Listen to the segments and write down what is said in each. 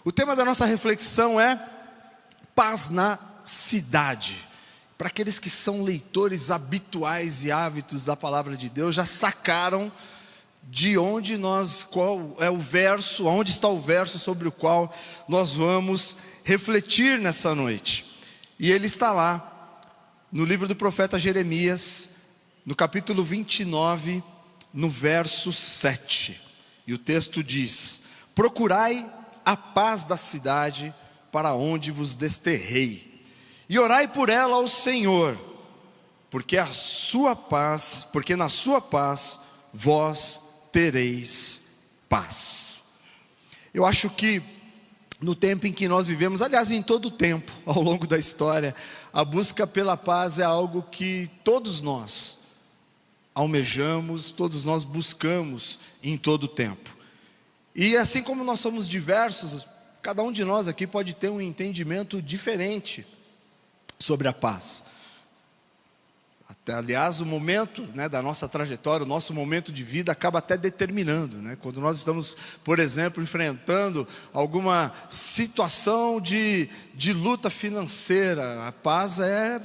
O tema da nossa reflexão é paz na cidade. Para aqueles que são leitores habituais e ávidos da palavra de Deus, já sacaram de onde qual é o verso, onde está o verso sobre o qual nós vamos refletir nessa noite. E ele está lá, no livro do profeta Jeremias, no capítulo 29, no verso 7. E o texto diz: procurai a paz da cidade para onde vos desterrei, e orai por ela ao Senhor, porque na sua paz vós tereis paz. Eu acho que no tempo em que nós vivemos, aliás, em todo o tempo, ao longo da história, a busca pela paz é algo que todos nós almejamos, todos nós buscamos em todo o tempo. E assim como nós somos diversos, cada um de nós aqui pode ter um entendimento diferente sobre a paz. Até, aliás, o momento, da nossa trajetória, o nosso momento de vida acaba até determinando, quando nós estamos, por exemplo, enfrentando alguma situação de luta financeira, a paz é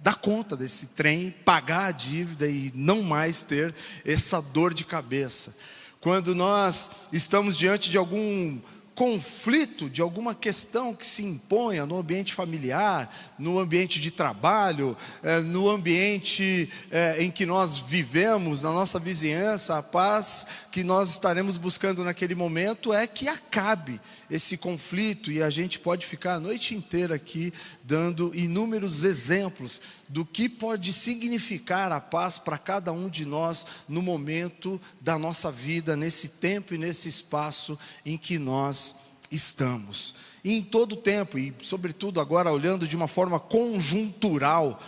dar conta desse trem, pagar a dívida e não mais ter essa dor de cabeça. Quando nós estamos diante de algum conflito, de alguma questão que se imponha no ambiente familiar, no ambiente de trabalho, no ambiente em que nós vivemos, na nossa vizinhança, a paz que nós estaremos buscando naquele momento é que acabe esse conflito, e a gente pode ficar a noite inteira aqui dando inúmeros exemplos do que pode significar a paz para cada um de nós no momento da nossa vida, nesse tempo e nesse espaço em que nós estamos. E em todo o tempo, e sobretudo agora olhando de uma forma conjuntural,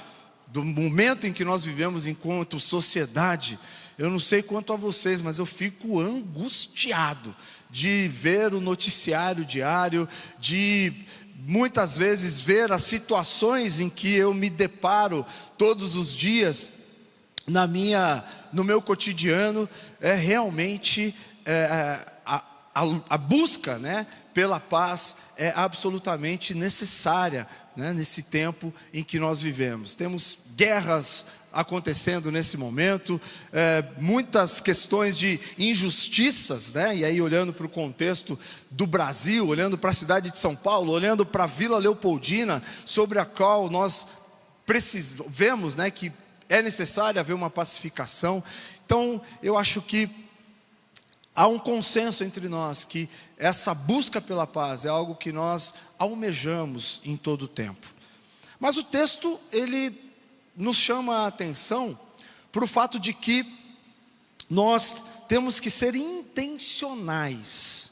do momento em que nós vivemos enquanto sociedade, eu não sei quanto a vocês, mas eu fico angustiado de ver o noticiário diário, de muitas vezes ver as situações em que eu me deparo todos os dias no meu cotidiano. É realmente a busca pela paz é absolutamente necessária nesse tempo em que nós vivemos. Temos guerras acontecendo nesse momento, muitas questões de injustiças, e aí olhando para o contexto do Brasil, olhando para a cidade de São Paulo, olhando para a Vila Leopoldina, sobre a qual nós vemos que é necessário haver uma pacificação. Então eu acho que há um consenso entre nós que essa busca pela paz é algo que nós almejamos em todo o tempo. Mas o texto, ele nos chama a atenção para o fato de que nós temos que ser intencionais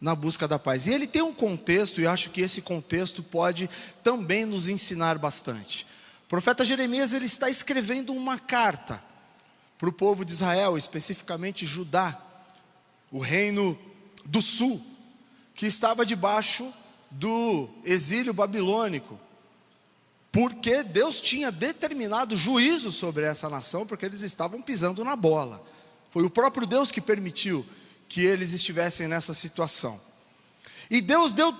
na busca da paz. E ele tem um contexto, e acho que esse contexto pode também nos ensinar bastante. O profeta Jeremias, ele está escrevendo uma carta para o povo de Israel, especificamente Judá, o reino do sul, que estava debaixo do exílio babilônico, porque Deus tinha determinado juízo sobre essa nação, porque eles estavam pisando na bola. Foi o próprio Deus que permitiu que eles estivessem nessa situação. E Deus deu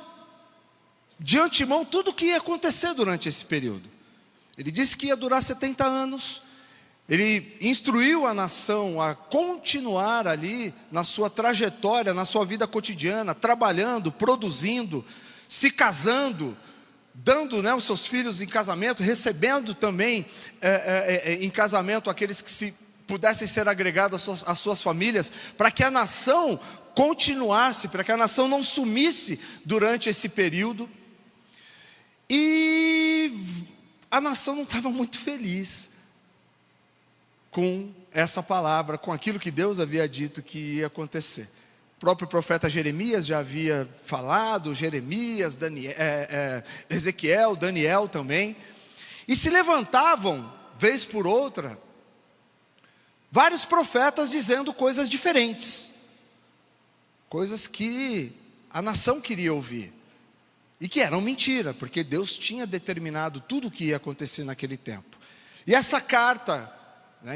de antemão tudo o que ia acontecer durante esse período. Ele disse que ia durar 70 anos, ele instruiu a nação a continuar ali na sua trajetória, na sua vida cotidiana, trabalhando, produzindo, se casando, dando os seus filhos em casamento, recebendo também em casamento aqueles que pudessem ser agregados às suas famílias, para que a nação continuasse, para que a nação não sumisse durante esse período. E a nação não estava muito feliz com essa palavra, com aquilo que Deus havia dito que ia acontecer. O próprio profeta Jeremias já havia falado, Jeremias, Ezequiel, Daniel também. E se levantavam, vez por outra, vários profetas dizendo coisas diferentes. Coisas que a nação queria ouvir. E que eram mentira, porque Deus tinha determinado tudo o que ia acontecer naquele tempo. E essa carta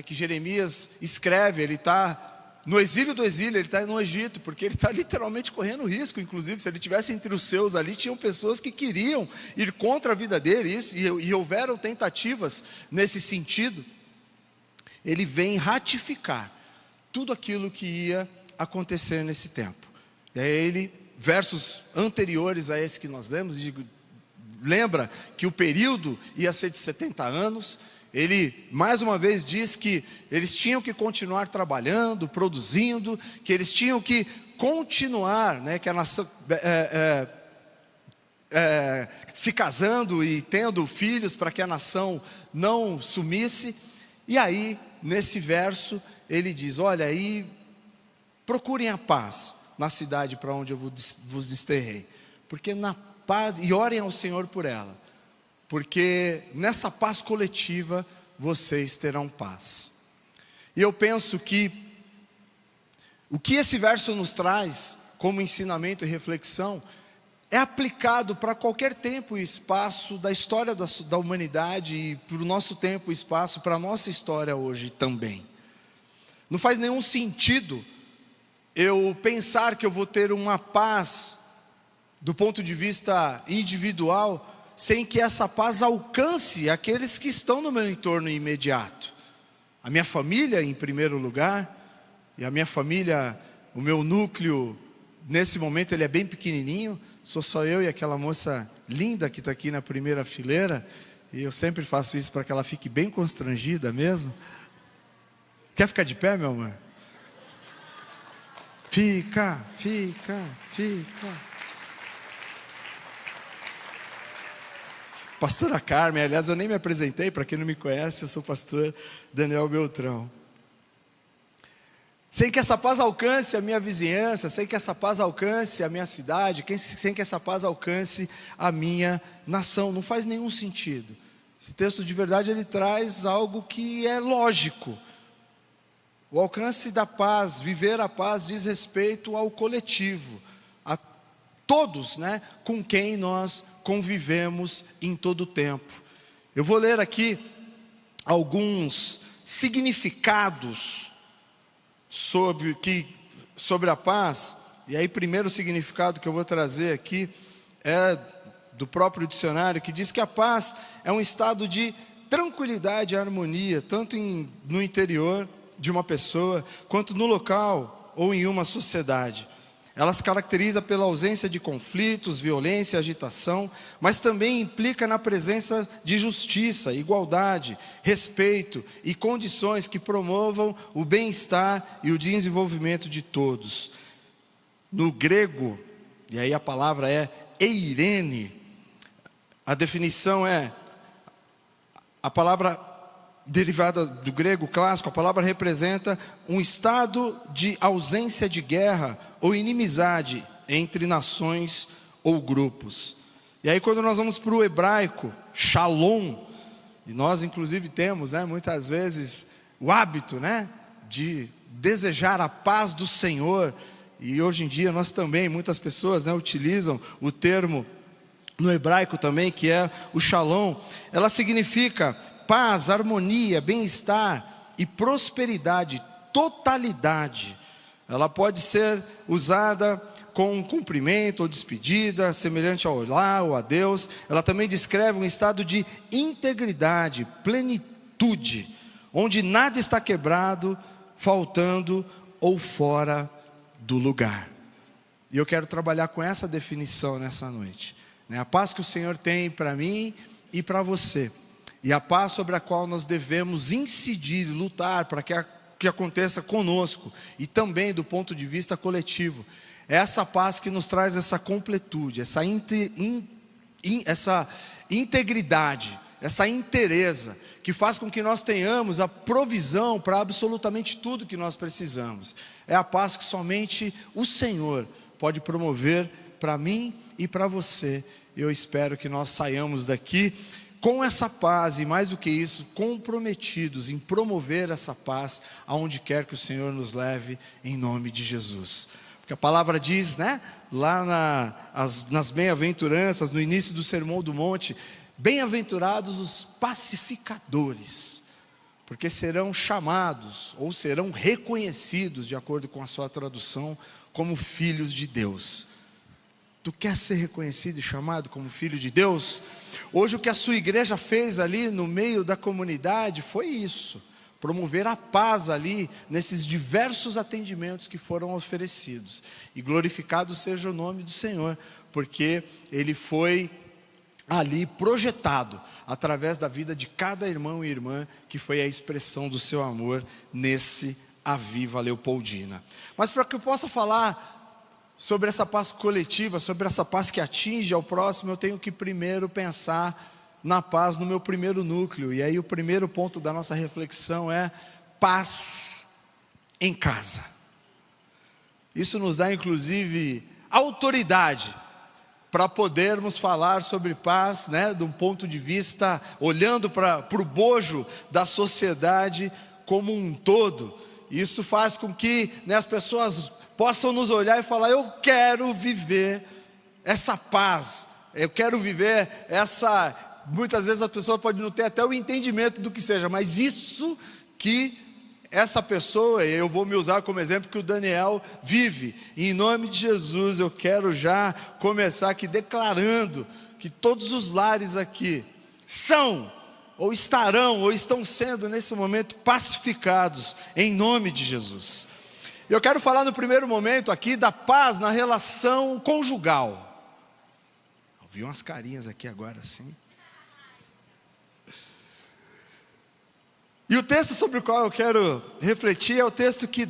que Jeremias escreve, ele está no exílio do exílio, ele está no Egito, porque ele está literalmente correndo risco. Inclusive, se ele estivesse entre os seus ali, tinham pessoas que queriam ir contra a vida dele, e houveram tentativas nesse sentido. Ele vem ratificar tudo aquilo que ia acontecer nesse tempo. E aí ele, versos anteriores a esse que nós lemos, lembra que o período ia ser de 70 anos, ele mais uma vez diz que eles tinham que continuar trabalhando, produzindo, que eles tinham que continuar, né, que a nação, se casando e tendo filhos para que a nação não sumisse. E aí, nesse verso, ele diz, olha aí, procurem a paz na cidade para onde eu vos desterrei, porque na paz, e orem ao Senhor por ela, porque nessa paz coletiva vocês terão paz. E eu penso que o que esse verso nos traz como ensinamento e reflexão é aplicado para qualquer tempo e espaço da história da humanidade, e para o nosso tempo e espaço, para a nossa história hoje também. Não faz nenhum sentido eu pensar que eu vou ter uma paz do ponto de vista individual, sem que essa paz alcance aqueles que estão no meu entorno imediato. A minha família em primeiro lugar, e a minha família, o meu núcleo, nesse momento ele é bem pequenininho, sou só eu e aquela moça linda que está aqui na primeira fileira, e eu sempre faço isso para que ela fique bem constrangida mesmo. Quer ficar de pé, meu amor? Fica. Pastora Carmen, aliás, eu nem me apresentei, para quem não me conhece, eu sou o pastor Daniel Beltrão. Sem que essa paz alcance a minha vizinhança, sem que essa paz alcance a minha cidade, sem que essa paz alcance a minha nação, não faz nenhum sentido. Esse texto de verdade, ele traz algo que é lógico. O alcance da paz, viver a paz, diz respeito ao coletivo, a todos, né, com quem nós convivemos em todo o tempo. Eu vou ler aqui alguns significados sobre a paz. E aí, primeiro significado que eu vou trazer aqui é do próprio dicionário, que diz que a paz é um estado de tranquilidade e harmonia, tanto no interior de uma pessoa, quanto no local ou em uma sociedade. Ela se caracteriza pela ausência de conflitos, violência e agitação, mas também implica na presença de justiça, igualdade, respeito e condições que promovam o bem-estar e o desenvolvimento de todos. No grego, e aí a palavra é eirene, a definição é, a palavra derivada do grego clássico, a palavra representa um estado de ausência de guerra ou inimizade entre nações ou grupos. E aí quando nós vamos para o hebraico, shalom, e nós inclusive temos, né, muitas vezes o hábito, né, de desejar a paz do Senhor, e hoje em dia nós também, muitas pessoas, né, utilizam o termo no hebraico também, que é o shalom. Ela significa paz, harmonia, bem-estar e prosperidade, totalidade. Ela pode ser usada com um cumprimento ou despedida, semelhante ao olá ou adeus. Ela também descreve um estado de integridade, plenitude, onde nada está quebrado, faltando ou fora do lugar. E eu quero trabalhar com essa definição nessa noite, né? A paz que o Senhor tem para mim e para você. E a paz sobre a qual nós devemos incidir, lutar para que aconteça conosco, e também do ponto de vista coletivo. É essa paz que nos traz essa completude, essa integridade, essa inteireza, que faz com que nós tenhamos a provisão para absolutamente tudo que nós precisamos. É a paz que somente o Senhor pode promover para mim e para você. Eu espero que nós saiamos daqui com essa paz, e mais do que isso, comprometidos em promover essa paz aonde quer que o Senhor nos leve, em nome de Jesus. Porque a palavra diz, né, lá nas bem-aventuranças, no início do Sermão do Monte, bem-aventurados os pacificadores, porque serão chamados, ou serão reconhecidos, de acordo com a sua tradução, como filhos de Deus. Tu quer ser reconhecido e chamado como filho de Deus? Hoje o que a sua igreja fez ali no meio da comunidade foi isso. Promover a paz ali, nesses diversos atendimentos que foram oferecidos. E glorificado seja o nome do Senhor, porque Ele foi ali projetado, através da vida de cada irmão e irmã, que foi a expressão do seu amor nesse Aviva Leopoldina. Mas para que eu possa falar sobre essa paz coletiva, sobre essa paz que atinge ao próximo, eu tenho que primeiro pensar na paz no meu primeiro núcleo. E aí o primeiro ponto da nossa reflexão é paz em casa. Isso nos dá inclusive autoridade para podermos falar sobre paz, né, de um ponto de vista, olhando para o bojo da sociedade como um todo. Isso faz com que, né, as pessoas possam nos olhar e falar: eu quero viver essa paz, eu quero viver essa... Muitas vezes a pessoa pode não ter até o entendimento do que seja, mas isso que essa pessoa, eu vou me usar como exemplo, que o Daniel vive. E em nome de Jesus eu quero já começar aqui declarando que todos os lares aqui são, ou estarão, ou estão sendo nesse momento pacificados, em nome de Jesus. Eu quero falar no primeiro momento aqui da paz na relação conjugal. Eu vi umas carinhas aqui agora sim. E o texto sobre o qual eu quero refletir é o texto que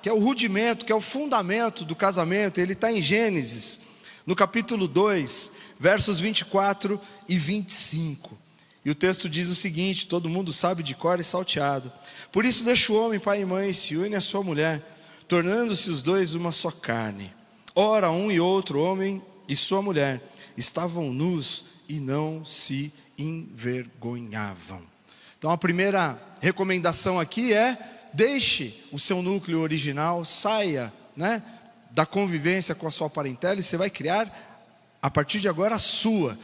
é o rudimento, que é o fundamento do casamento. Ele está em Gênesis, no capítulo 2, versos 24 e 25. E o texto diz o seguinte, todo mundo sabe de cor e salteado: por isso deixa o homem pai e mãe e se une à sua mulher, tornando-se os dois uma só carne. Ora, um e outro, homem e sua mulher, estavam nus e não se envergonhavam. Então a primeira recomendação aqui é: deixe o seu núcleo original, saia, né, da convivência com a sua parentela, e você vai criar a partir de agora a sua,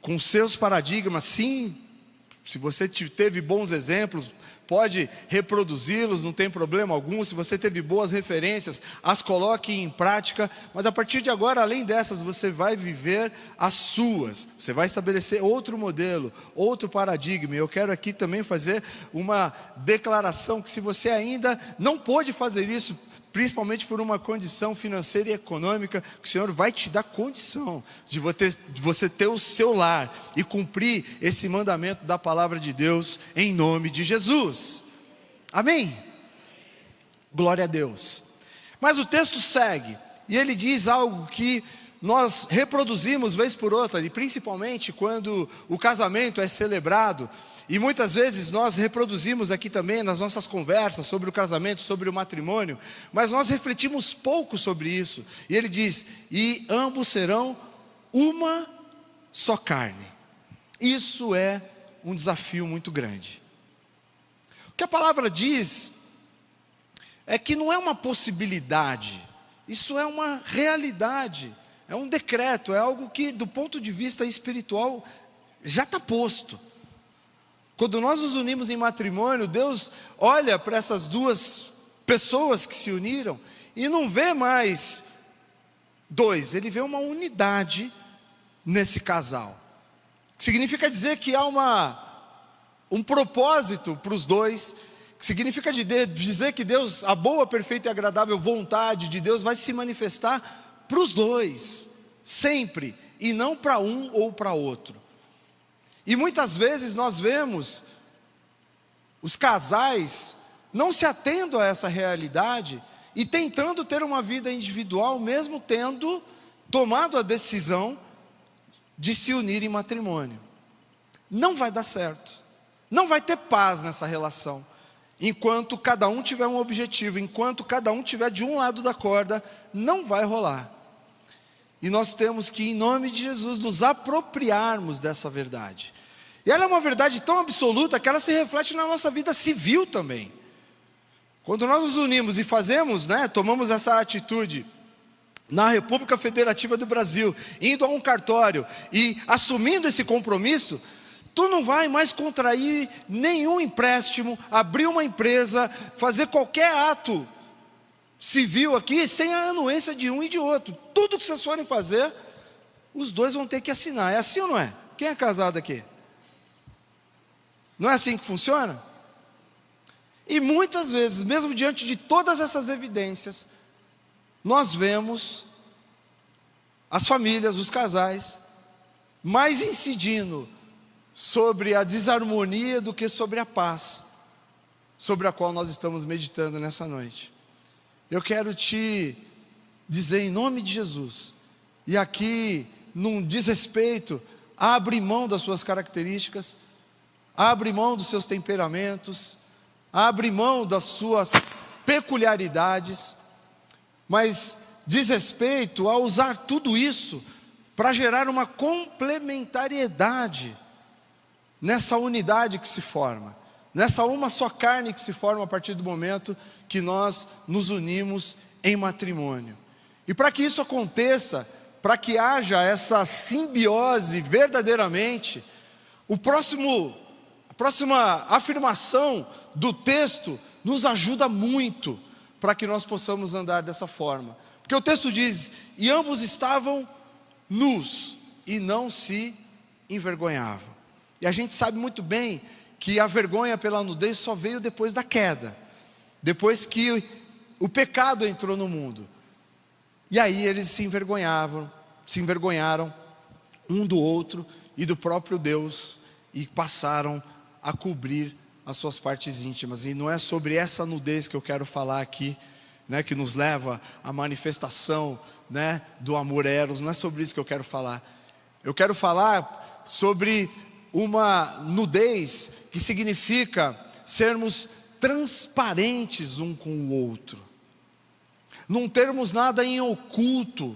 com seus paradigmas. Sim, se você teve bons exemplos, pode reproduzi-los, não tem problema algum. Se você teve boas referências, as coloque em prática. Mas a partir de agora, além dessas, você vai viver as suas. Você vai estabelecer outro modelo, outro paradigma. E eu quero aqui também fazer uma declaração que, se você ainda não pôde fazer isso, principalmente por uma condição financeira e econômica, que o Senhor vai te dar condição de você ter o seu lar e cumprir esse mandamento da palavra de Deus, em nome de Jesus. Amém? Glória a Deus. Mas o texto segue, e ele diz algo que nós reproduzimos vez por outra, e principalmente quando o casamento é celebrado. E muitas vezes nós reproduzimos aqui também nas nossas conversas sobre o casamento, sobre o matrimônio, mas nós refletimos pouco sobre isso. E ele diz: e ambos serão uma só carne. Isso é um desafio muito grande. O que a palavra diz é que não é uma possibilidade, isso é uma realidade, é um decreto, é algo que, do ponto de vista espiritual, já está posto. Quando nós nos unimos em matrimônio, Deus olha para essas duas pessoas que se uniram e não vê mais dois, Ele vê uma unidade nesse casal. Significa dizer que há um propósito para os dois, significa dizer que Deus, a boa, perfeita e agradável vontade de Deus vai se manifestar para os dois, sempre, e não para um ou para outro. E muitas vezes nós vemos os casais não se atendo a essa realidade e tentando ter uma vida individual, mesmo tendo tomado a decisão de se unir em matrimônio. Não vai dar certo, não vai ter paz nessa relação, enquanto cada um tiver um objetivo, enquanto cada um tiver de um lado da corda, não vai rolar. E nós temos que, em nome de Jesus, nos apropriarmos dessa verdade. E ela é uma verdade tão absoluta que ela se reflete na nossa vida civil também. Quando nós nos unimos e fazemos, tomamos essa atitude na República Federativa do Brasil, indo a um cartório e assumindo esse compromisso, Tu não vai mais contrair nenhum empréstimo, abrir uma empresa, fazer qualquer ato civil aqui sem a anuência de um e de outro. Tudo que vocês forem fazer, os dois vão ter que assinar. É assim ou não é? Quem é casado aqui? Não é assim que funciona? E muitas vezes, mesmo diante de todas essas evidências, nós vemos as famílias, os casais, mais incidindo sobre a desarmonia do que sobre a paz, sobre a qual nós estamos meditando nessa noite. Eu quero te dizer em nome de Jesus, e aqui, num desrespeito, abre mão das suas características, abre mão dos seus temperamentos, abre mão das suas peculiaridades, mas diz respeito a usar tudo isso para gerar uma complementariedade nessa unidade que se forma, nessa uma só carne que se forma a partir do momento que nós nos unimos em matrimônio. E para que isso aconteça, para que haja essa simbiose verdadeiramente, a próxima afirmação do texto nos ajuda muito para que nós possamos andar dessa forma. Porque o texto diz: e ambos estavam nus e não se envergonhavam. E a gente sabe muito bem que a vergonha pela nudez só veio depois da queda, depois que o pecado entrou no mundo. E aí eles se envergonharam um do outro e do próprio Deus, e passaram a cobrir as suas partes íntimas. E não é sobre essa nudez que eu quero falar aqui, né, que nos leva à manifestação, né, do amor eros. Não é sobre isso que eu quero falar. Eu quero falar sobre uma nudez que significa sermos transparentes um com o outro, não termos nada em oculto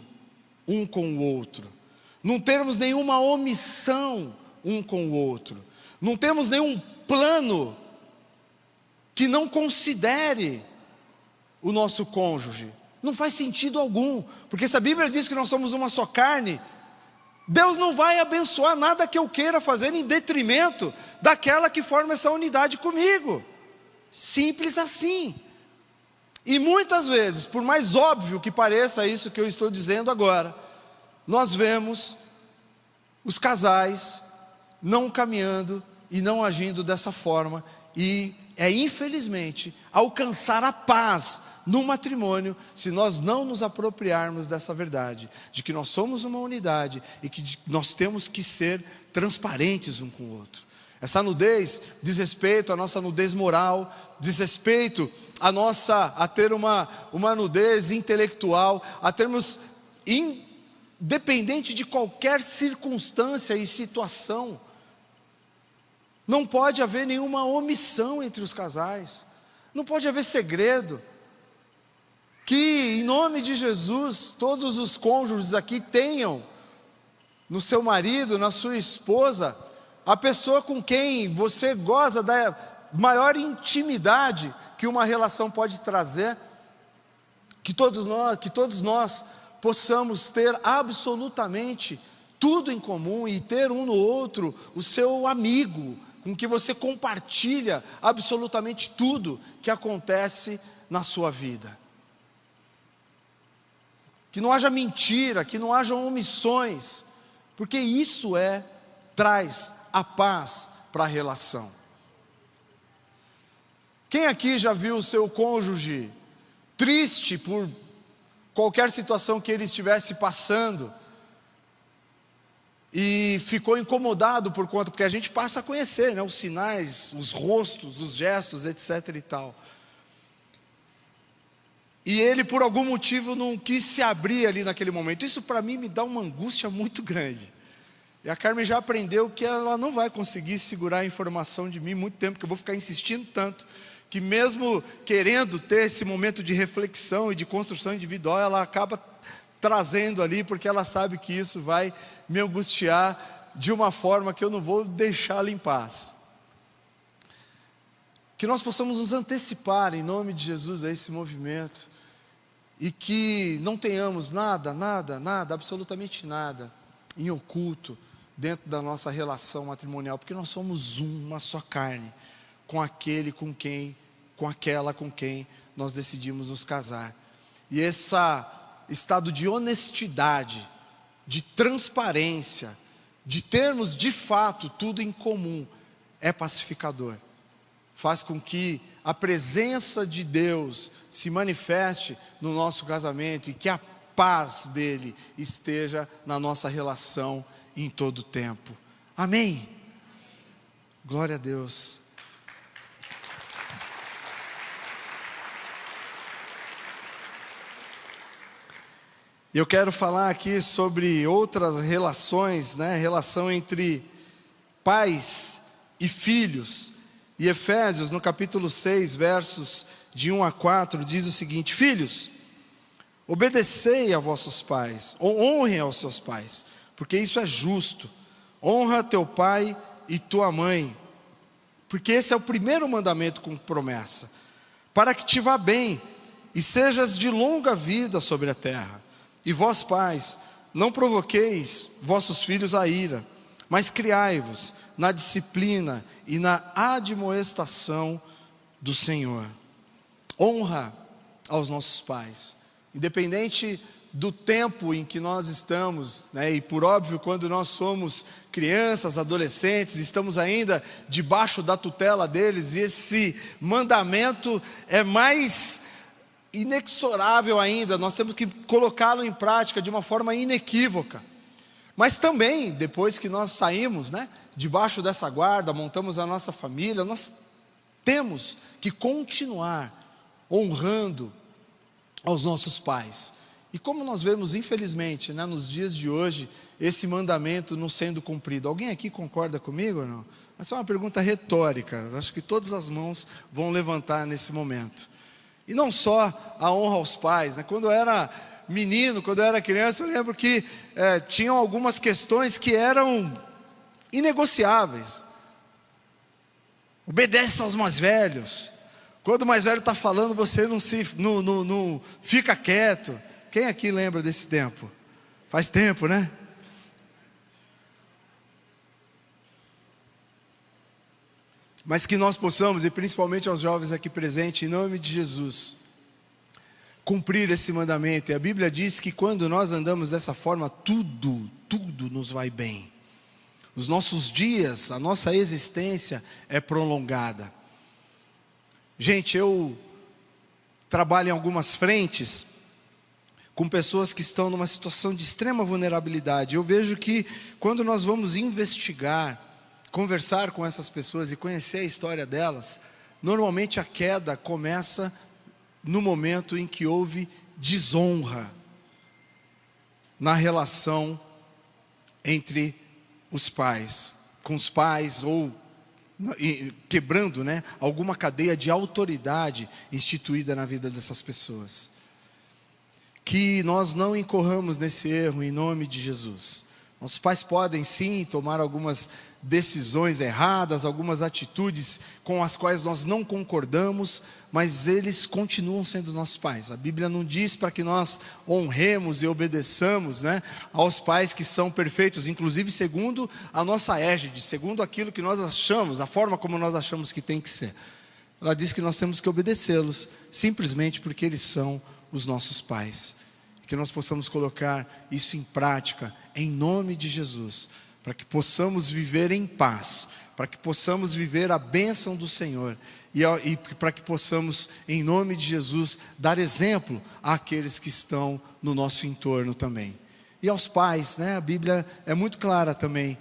um com o outro, não termos nenhuma omissão um com o outro, não temos nenhum plano que não considere o nosso cônjuge. Não faz sentido algum, porque se a Bíblia diz que nós somos uma só carne, Deus não vai abençoar nada que eu queira fazer em detrimento daquela que forma essa unidade comigo. Simples assim. E muitas vezes, por mais óbvio que pareça isso que eu estou dizendo agora, nós vemos os casais não caminhando e não agindo dessa forma, e infelizmente alcançar a paz no matrimônio, se nós não nos apropriarmos dessa verdade, de que nós somos uma unidade e que nós temos que ser transparentes um com o outro. Essa nudez diz respeito à nossa nudez moral, diz respeito a ter uma nudez intelectual, a termos, independente de qualquer circunstância e situação, não pode haver nenhuma omissão entre os casais, não pode haver segredo. Que em nome de Jesus, todos os cônjuges aqui tenham no seu marido, na sua esposa, a pessoa com quem você goza da maior intimidade que uma relação pode trazer, que todos nós possamos ter absolutamente tudo em comum e ter um no outro o seu amigo, com que você compartilha absolutamente tudo que acontece na sua vida. Que não haja mentira, que não haja omissões, porque isso traz a paz para a relação. Quem aqui já viu o seu cônjuge triste por qualquer situação que ele estivesse passando e ficou incomodado por conta, porque a gente passa a conhecer, né, os sinais, os rostos, os gestos, etc. e tal. E ele por algum motivo não quis se abrir ali naquele momento. Isso para mim me dá uma angústia muito grande. E a Carmen já aprendeu que ela não vai conseguir segurar a informação de mim muito tempo, porque eu vou ficar insistindo tanto, que mesmo querendo ter esse momento de reflexão e de construção individual, ela acaba trazendo ali, porque ela sabe que isso vai me angustiar de uma forma que eu não vou deixá-la em paz. Que nós possamos nos antecipar em nome de Jesus a esse movimento, e que não tenhamos nada, absolutamente nada em oculto dentro da nossa relação matrimonial, porque nós somos uma só carne, com aquele com aquela com quem nós decidimos nos casar. E esse estado de honestidade, de transparência, de termos de fato tudo em comum, é pacificador. Faz com que a presença de Deus se manifeste no nosso casamento e que a paz dele esteja na nossa relação em todo o tempo. Amém? Glória a Deus. Eu quero falar aqui sobre outras relações, relação entre pais e filhos. E Efésios, no capítulo 6, versos de 1 a 4, diz o seguinte: filhos, obedecei a vossos pais, ou honrem aos seus pais, porque isso é justo. Honra teu pai e tua mãe, porque esse é o primeiro mandamento com promessa, para que te vá bem e sejas de longa vida sobre a terra. E vós pais, não provoqueis vossos filhos à ira, mas criai-vos na disciplina e na admoestação do Senhor. Honra aos nossos pais, independente do tempo em que nós estamos, e por óbvio, quando nós somos crianças, adolescentes, estamos ainda debaixo da tutela deles, e esse mandamento é mais inexorável ainda, nós temos que colocá-lo em prática de uma forma inequívoca. Mas também, depois que nós saímos, debaixo dessa guarda, montamos a nossa família, nós temos que continuar honrando aos nossos pais. E como nós vemos, infelizmente, nos dias de hoje, esse mandamento não sendo cumprido. Alguém aqui concorda comigo ou não? Essa é uma pergunta retórica, acho que todas as mãos vão levantar nesse momento. E não só a honra aos pais, quando eu era menino, quando eu era criança, eu lembro que tinham algumas questões que eram inegociáveis. Obedece aos mais velhos. Quando o mais velho está falando, você não fica quieto. Quem aqui lembra desse tempo? Faz tempo, né? Mas que nós possamos, e principalmente aos jovens aqui presentes, em nome de Jesus, cumprir esse mandamento. E a Bíblia diz que quando nós andamos dessa forma, tudo nos vai bem. Os nossos dias, a nossa existência é prolongada. Gente, eu trabalho em algumas frentes com pessoas que estão numa situação de extrema vulnerabilidade. Eu vejo que quando nós vamos investigar, conversar com essas pessoas e conhecer a história delas, normalmente a queda começa no momento em que houve desonra na relação entre os pais, com os pais, ou quebrando alguma cadeia de autoridade instituída na vida dessas pessoas. Que nós não incorramos nesse erro em nome de Jesus. Nossos pais podem sim tomar algumas decisões erradas, algumas atitudes com as quais nós não concordamos, mas eles continuam sendo nossos pais. A Bíblia não diz para que nós honremos e obedeçamos aos pais que são perfeitos, inclusive segundo a nossa égide, segundo aquilo que nós achamos, a forma como nós achamos que tem que ser. Ela diz que nós temos que obedecê-los, simplesmente porque eles são os nossos pais. Que nós possamos colocar isso em prática, em nome de Jesus, para que possamos viver em paz, para que possamos viver a bênção do Senhor, e para que possamos, em nome de Jesus, dar exemplo àqueles que estão no nosso entorno também. E aos pais, a Bíblia é muito clara também,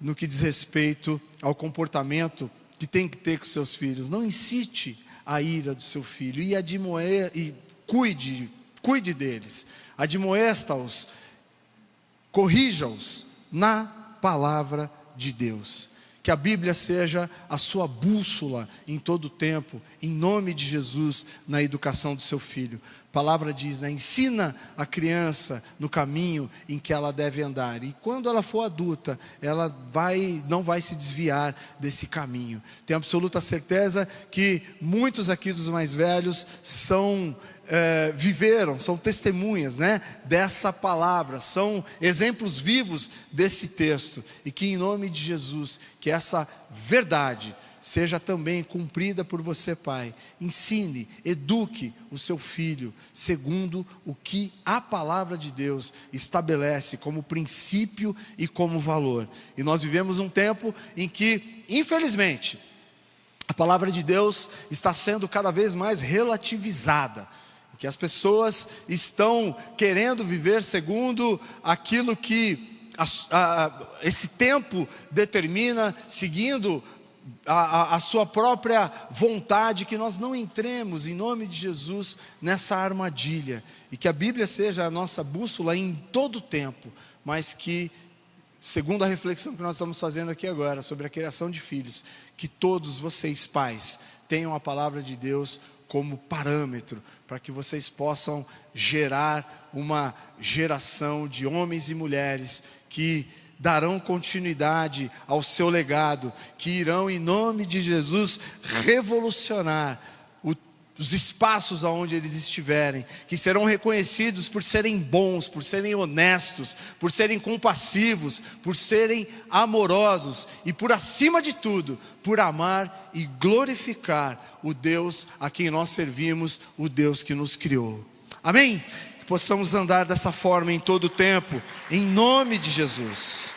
no que diz respeito ao comportamento que tem que ter com seus filhos. Não incite a ira do seu filho, e cuide deles, admoesta-os, corrija-os na palavra de Deus. Que a Bíblia seja a sua bússola em todo o tempo, em nome de Jesus, na educação do seu filho. A palavra diz, ensina a criança no caminho em que ela deve andar, e quando ela for adulta, ela não vai se desviar desse caminho. Tenho absoluta certeza que muitos aqui dos mais velhos são viveram, são testemunhas, né, dessa palavra, são exemplos vivos desse texto, e que em nome de Jesus, que essa verdade seja também cumprida por você, pai. Ensine, eduque o seu filho, segundo o que a palavra de Deus estabelece como princípio e como valor. E nós vivemos um tempo em que, infelizmente, a palavra de Deus está sendo cada vez mais relativizada, que as pessoas estão querendo viver segundo aquilo que esse tempo determina, seguindo a sua própria vontade, que nós não entremos, em nome de Jesus, nessa armadilha, e que a Bíblia seja a nossa bússola em todo o tempo, mas que, segundo a reflexão que nós estamos fazendo aqui agora, sobre a criação de filhos, que todos vocês, pais, tenham a palavra de Deus como parâmetro, para que vocês possam gerar uma geração de homens e mulheres que darão continuidade ao seu legado, que irão, em nome de Jesus, revolucionar os espaços aonde eles estiverem, que serão reconhecidos por serem bons, por serem honestos, por serem compassivos, por serem amorosos e, por acima de tudo, por amar e glorificar o Deus a quem nós servimos, o Deus que nos criou. Amém? Que possamos andar dessa forma em todo o tempo, em nome de Jesus.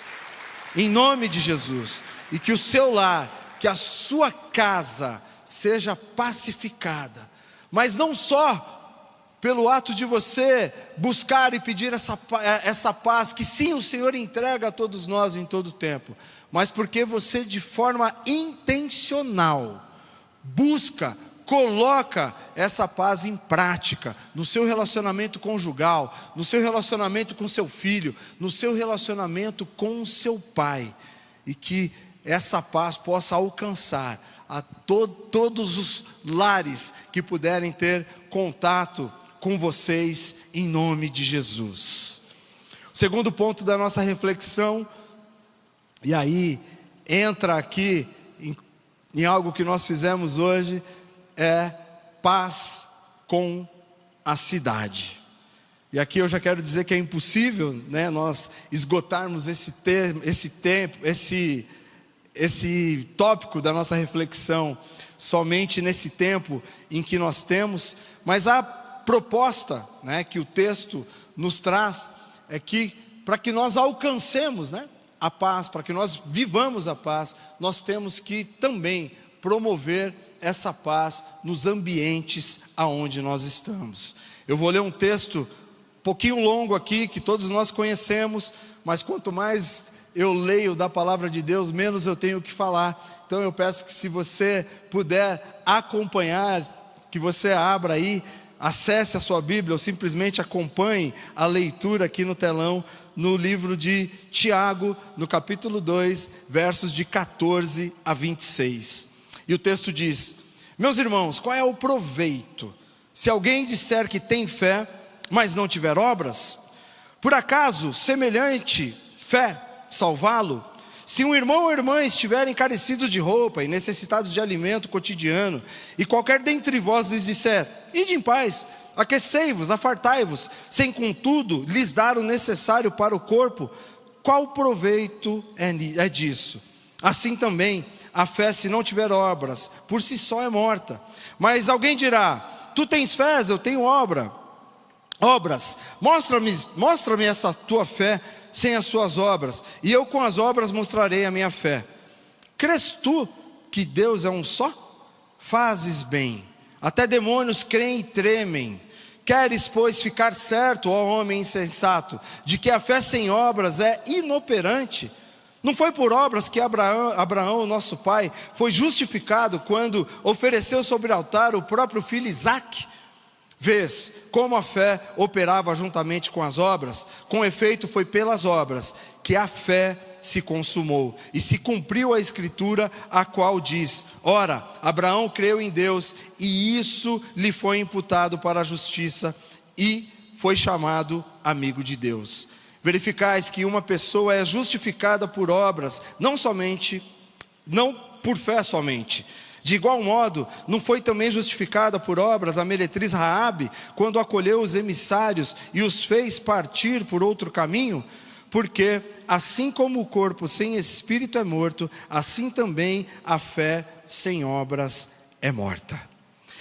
Em nome de Jesus. E que o seu lar, que a sua casa seja pacificada, mas não só pelo ato de você buscar e pedir essa paz, que sim, o Senhor entrega a todos nós em todo o tempo, mas porque você, de forma intencional, busca, coloca essa paz em prática, no seu relacionamento conjugal, no seu relacionamento com seu filho, no seu relacionamento com o seu pai, e que essa paz possa alcançar a todos os lares que puderem ter contato com vocês, em nome de Jesus. O segundo ponto da nossa reflexão, e aí entra aqui em algo que nós fizemos hoje, é paz com a cidade. E aqui eu já quero dizer que é impossível, né, nós esgotarmos esse tópico da nossa reflexão somente nesse tempo em que nós temos, mas a proposta, né, que o texto nos traz é que, para que nós alcancemos, né, a paz, para que nós vivamos a paz, nós temos que também promover essa paz nos ambientes aonde nós estamos. Eu vou ler um texto um pouquinho longo aqui, que todos nós conhecemos, mas quanto mais eu leio da palavra de Deus, menos eu tenho que falar. Então eu peço que, se você puder acompanhar, que você abra aí, acesse a sua Bíblia, ou simplesmente acompanhe a leitura aqui no telão, no livro de Tiago, no capítulo 2, versos de 14 a 26. E o texto diz: meus irmãos, qual é o proveito se alguém disser que tem fé, mas não tiver obras? Por acaso semelhante fé salvá-lo? Se um irmão ou irmã estiverem carecidos de roupa e necessitados de alimento cotidiano, e qualquer dentre vós lhes disser: ide em paz, aquecei-vos, afartai-vos, sem contudo lhes dar o necessário para o corpo, qual proveito é disso? Assim também a fé, se não tiver obras, por si só é morta. Mas alguém dirá: tu tens fé, eu tenho obras, mostra-me essa tua fé sem as suas obras, e eu com as obras mostrarei a minha fé. Crês tu que Deus é um só? Fazes bem, até demônios creem e tremem. Queres, pois, ficar certo, ó homem insensato, de que a fé sem obras é inoperante? Não foi por obras que Abraão, nosso pai, foi justificado quando ofereceu sobre o altar o próprio filho Isaque? Vês como a fé operava juntamente com as obras? Com efeito, foi pelas obras que a fé se consumou, e se cumpriu a escritura, a qual diz: ora, Abraão creu em Deus, e isso lhe foi imputado para a justiça, e foi chamado amigo de Deus. Verificais que uma pessoa é justificada por obras, não por fé somente. De igual modo, não foi também justificada por obras a meretriz Raabe, quando acolheu os emissários e os fez partir por outro caminho? Porque, assim como o corpo sem espírito é morto, assim também a fé sem obras é morta.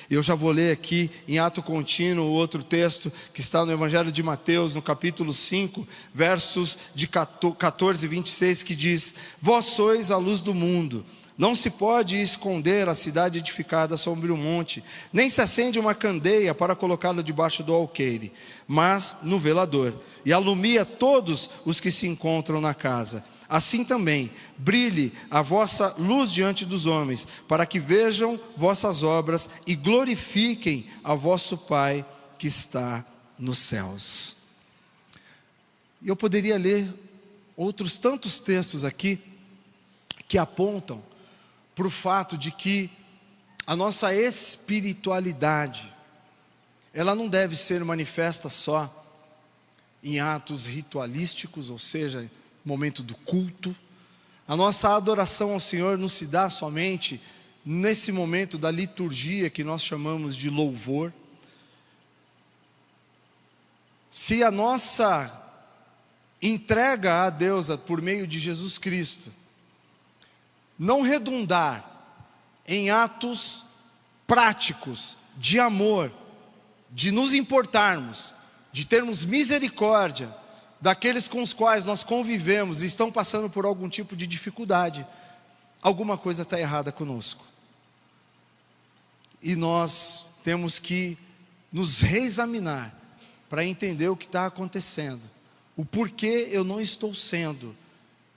Eu já vou ler aqui em ato contínuo o outro texto que está no Evangelho de Mateus, no capítulo 5, versos de 14 e 26, que diz: Vós sois a luz do mundo. Não se pode esconder a cidade edificada sobre um monte, nem se acende uma candeia para colocá-la debaixo do alqueire, mas no velador, e alumia todos os que se encontram na casa. Assim também, brilhe a vossa luz diante dos homens, para que vejam vossas obras e glorifiquem a vosso Pai que está nos céus. Eu poderia ler outros tantos textos aqui, que apontam para o fato de que a nossa espiritualidade, ela não deve ser manifesta só em atos ritualísticos, ou seja, momento do culto. A nossa adoração ao Senhor não se dá somente nesse momento da liturgia que nós chamamos de louvor. Se a nossa entrega a Deus por meio de Jesus Cristo não redundar em atos práticos de amor, de nos importarmos, de termos misericórdia daqueles com os quais nós convivemos e estão passando por algum tipo de dificuldade, alguma coisa está errada conosco. E nós temos que nos reexaminar para entender o que está acontecendo, o porquê eu não estou sendo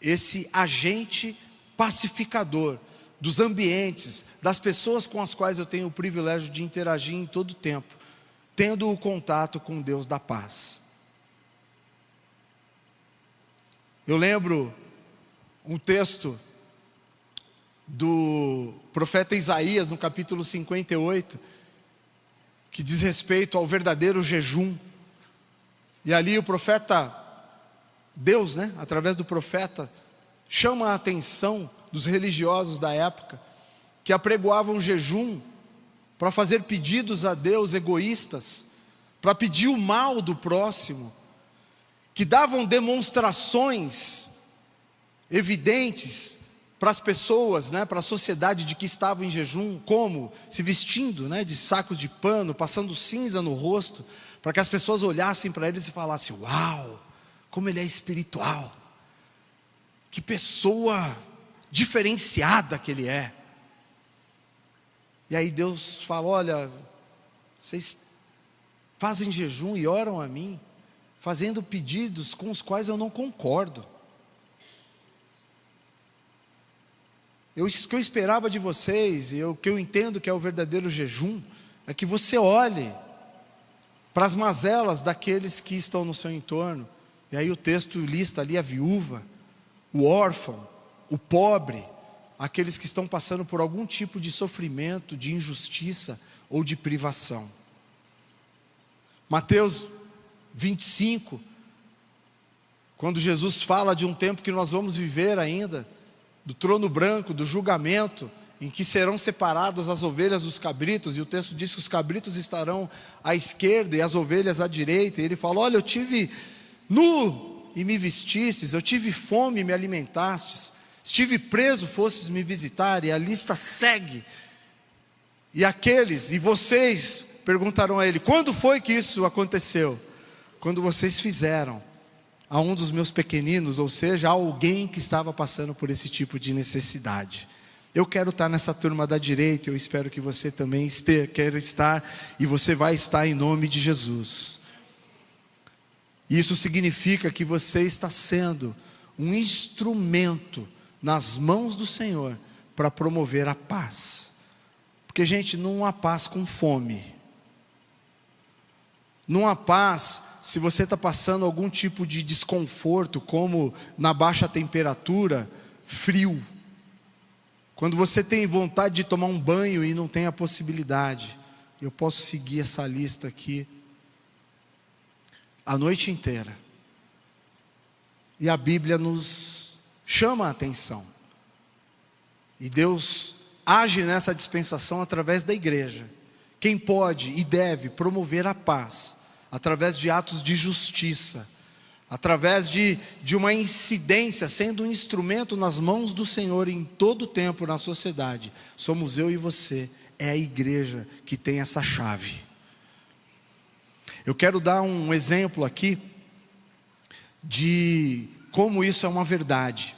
esse agente pacificador dos ambientes, das pessoas com as quais eu tenho o privilégio de interagir em todo o tempo, tendo o contato com Deus da paz. Eu lembro um texto do profeta Isaías, no capítulo 58, que diz respeito ao verdadeiro jejum. E ali o profeta, Deus, através do profeta, chama a atenção dos religiosos da época, que apregoavam jejum para fazer pedidos a Deus egoístas, para pedir o mal do próximo, que davam demonstrações evidentes para as pessoas, para a sociedade de que estavam em jejum, como se vestindo de sacos de pano, passando cinza no rosto, para que as pessoas olhassem para eles e falassem: uau, como ele é espiritual, que pessoa diferenciada que ele é. E aí Deus fala: olha, vocês fazem jejum e oram a mim, fazendo pedidos com os quais eu não concordo. O que eu esperava de vocês, e o que eu entendo que é o verdadeiro jejum, é que você olhe para as mazelas daqueles que estão no seu entorno. E aí o texto lista ali a viúva, o órfão, o pobre, aqueles que estão passando por algum tipo de sofrimento, de injustiça ou de privação. Mateus 25, quando Jesus fala de um tempo que nós vamos viver ainda, do trono branco, do julgamento, em que serão separadas as ovelhas dos cabritos, e o texto diz que os cabritos estarão à esquerda e as ovelhas à direita, e ele fala: olha, eu tive nu e me vestistes, eu tive fome e me alimentastes, estive preso, fostes me visitar, e a lista segue. E vocês perguntarão a ele: quando foi que isso aconteceu? Quando vocês fizeram a um dos meus pequeninos, ou seja, a alguém que estava passando por esse tipo de necessidade. Eu quero estar nessa turma da direita, eu espero que você também queira estar, e você vai estar em nome de Jesus. Isso significa que você está sendo um instrumento nas mãos do Senhor para promover a paz. Porque, gente, não há paz com fome. Não há paz se você está passando algum tipo de desconforto, como na baixa temperatura, frio. Quando você tem vontade de tomar um banho e não tem a possibilidade. Eu posso seguir essa lista aqui a noite inteira. E a Bíblia nos chama a atenção. E Deus age nessa dispensação através da igreja. Quem pode e deve promover a paz, através de atos de justiça, através de uma incidência, sendo um instrumento nas mãos do Senhor em todo o tempo na sociedade, somos eu e você. É a igreja que tem essa chave. Eu quero dar um exemplo aqui de como isso é uma verdade.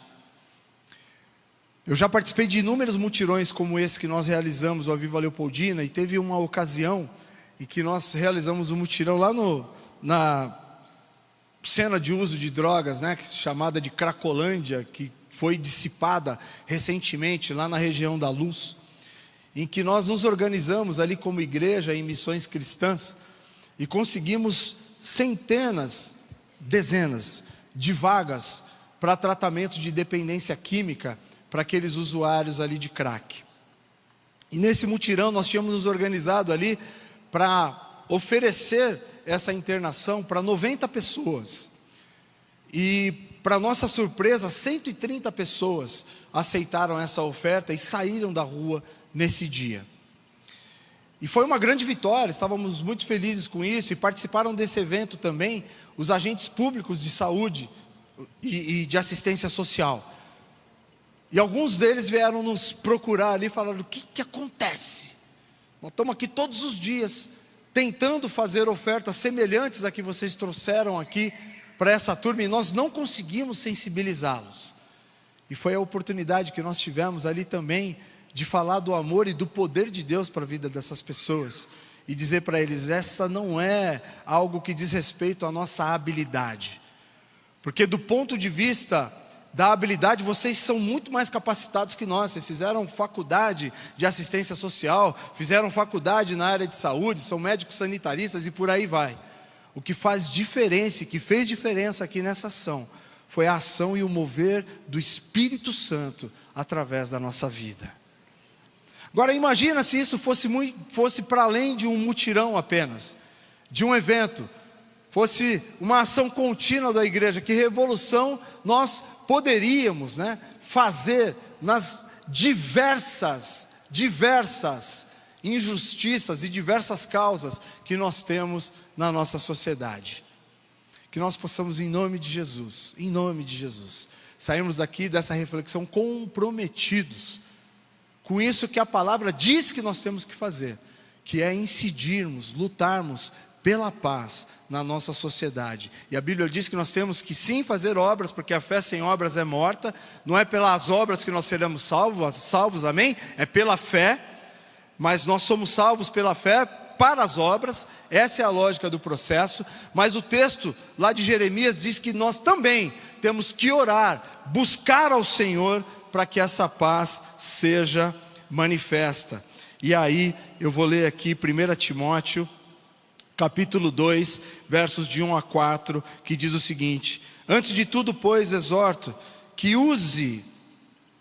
Eu já participei de inúmeros mutirões como esse que nós realizamos, o Aviva Leopoldina, e teve uma ocasião em que nós realizamos um mutirão lá na cena de uso de drogas, né, chamada de Cracolândia, que foi dissipada recentemente lá na região da Luz, em que nós nos organizamos ali como igreja em missões cristãs e conseguimos centenas, dezenas de vagas para tratamento de dependência química para aqueles usuários ali de crack. E nesse mutirão nós tínhamos nos organizado ali para oferecer essa internação para 90 pessoas. E para nossa surpresa, 130 pessoas aceitaram essa oferta e saíram da rua nesse dia. E foi uma grande vitória, estávamos muito felizes com isso, e participaram desse evento também os agentes públicos de saúde e de assistência social. E alguns deles vieram nos procurar ali e falaram: o que acontece? Nós estamos aqui todos os dias tentando fazer ofertas semelhantes a que vocês trouxeram aqui para essa turma, e nós não conseguimos sensibilizá-los. E foi a oportunidade que nós tivemos ali também de falar do amor e do poder de Deus para a vida dessas pessoas, e dizer para eles: essa não é algo que diz respeito à nossa habilidade, porque do ponto de vista da habilidade, vocês são muito mais capacitados que nós. Vocês fizeram faculdade de assistência social, fizeram faculdade na área de saúde, são médicos sanitaristas e por aí vai. O que faz diferença, que fez diferença aqui nessa ação, foi a ação e o mover do Espírito Santo através da nossa vida. Agora imagina se isso fosse para além de um mutirão apenas, de um evento, fosse uma ação contínua da igreja. Que revolução nós poderíamos, fazer nas diversas injustiças e diversas causas que nós temos na nossa sociedade. Que nós possamos, em nome de Jesus, sairmos daqui dessa reflexão comprometidos com isso que a palavra diz que nós temos que fazer, que é incidirmos, lutarmos pela paz na nossa sociedade. E a Bíblia diz que nós temos que sim fazer obras, porque a fé sem obras é morta. Não é pelas obras que nós seremos salvos, amém? É pela fé, mas nós somos salvos pela fé para as obras. Essa é a lógica do processo. Mas o texto lá de Jeremias diz que nós também temos que orar, buscar ao Senhor para que essa paz seja manifesta. E aí eu vou ler aqui 1 Timóteo capítulo 2, versos de 1 a 4, que diz o seguinte: antes de tudo, pois, exorto que use